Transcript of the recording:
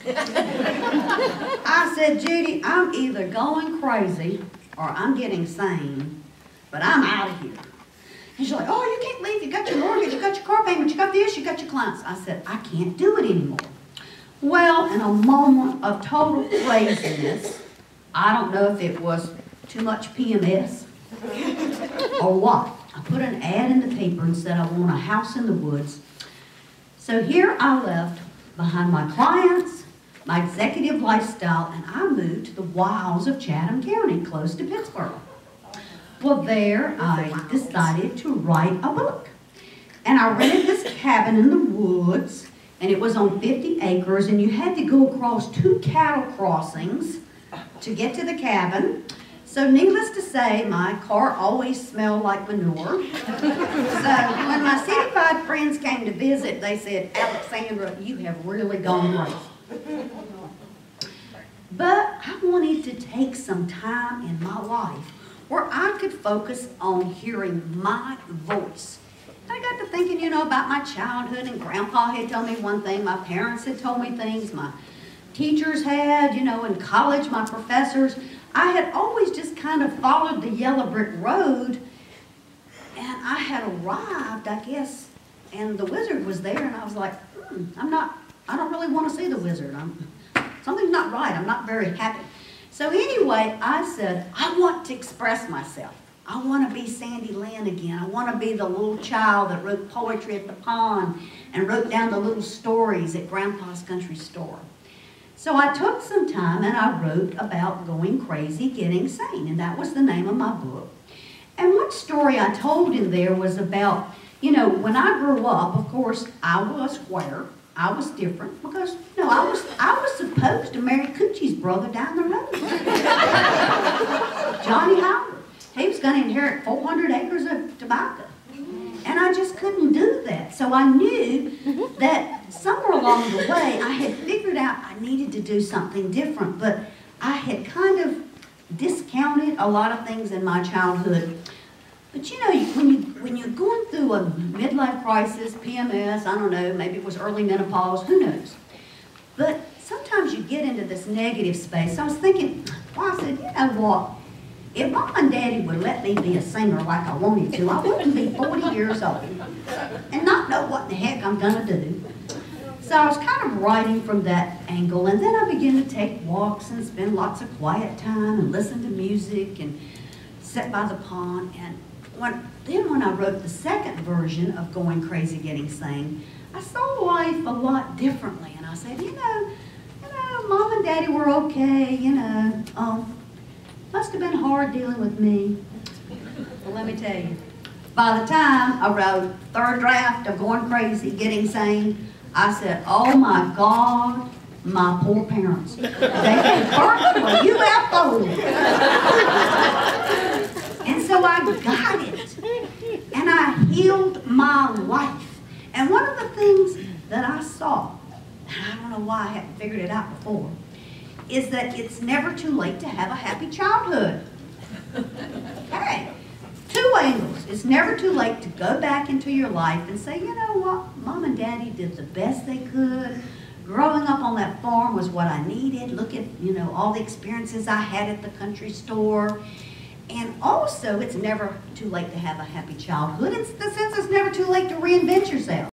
I said, Judy, I'm either going crazy or I'm getting sane, but I'm out of here. And she's like, oh, you can't leave. You got your mortgage, you got your car payment, you got this, you got your clients. I said, I can't do it anymore. Well, in a moment of total craziness, I don't know if it was too much PMS or what. I put an ad in the paper and said I want a house in the woods. So here I left behind my clients, my executive lifestyle, and I moved to the wilds of Chatham County, close to Pittsburgh. Well, there I decided to write a book. And I rented this cabin in the woods, and it was on 50 acres, and you had to go across 2 cattle crossings to get to the cabin. So needless to say, my car always smelled like manure. So when my city-fied friends came to visit, they said, AlexSandra, you have really gone crazy. But I wanted to take some time in my life where I could focus on hearing my voice. I got to thinking, you know, about my childhood, and Grandpa had told me one thing, my parents had told me things, my teachers had, you know, in college, my professors. I had always just kind of followed the yellow brick road, and I had arrived, I guess, and the wizard was there, and I was like, I don't really want to see the wizard. Something's not right. I'm not very happy. So anyway, I said, I want to express myself. I want to be Sandy Lynn again. I want to be the little child that wrote poetry at the pond and wrote down the little stories at Grandpa's country store. So I took some time and I wrote about going crazy, getting sane, and that was the name of my book. And one story I told in there was about, you know, when I grew up, of course, I was square. I was different because, you know, I was supposed to marry Coochie's brother down the road. Johnny Howard. He was going to inherit 400 acres of tobacco. And I just couldn't do that. So I knew that somewhere along the way, I had figured out I needed to do something different. But I had kind of discounted a lot of things in my childhood. But you know, when you're going through a midlife crisis, PMS, I don't know, maybe it was early menopause, who knows. But sometimes you get into this negative space. So I was thinking, well, I said, you know what? If Mom and Daddy would let me be a singer like I wanted to, I wouldn't be 40 years old and not know what the heck I'm going to do. So I was kind of writing from that angle, and then I began to take walks and spend lots of quiet time and listen to music and sit by the pond. And when I wrote the second version of Going Crazy, Getting Sane, I saw life a lot differently. And I said, you know, Mom and Daddy were okay, you know. Must have been hard dealing with me. Well, let me tell you, by the time I wrote third draft of Going Crazy, Getting Sane, I said, oh my God, my poor parents. They had birth when you left home. And so I got it. And I healed my life. And one of the things that I saw, and I don't know why I hadn't figured it out before, is that it's never too late to have a happy childhood. Hey, 2 angles. It's never too late to go back into your life and say, you know what, Mom and Daddy did the best they could. Growing up on that farm was what I needed. Look at, you know, all the experiences I had at the country store. And also, it's never too late to have a happy childhood. It's the sense it's never too late to reinvent yourself.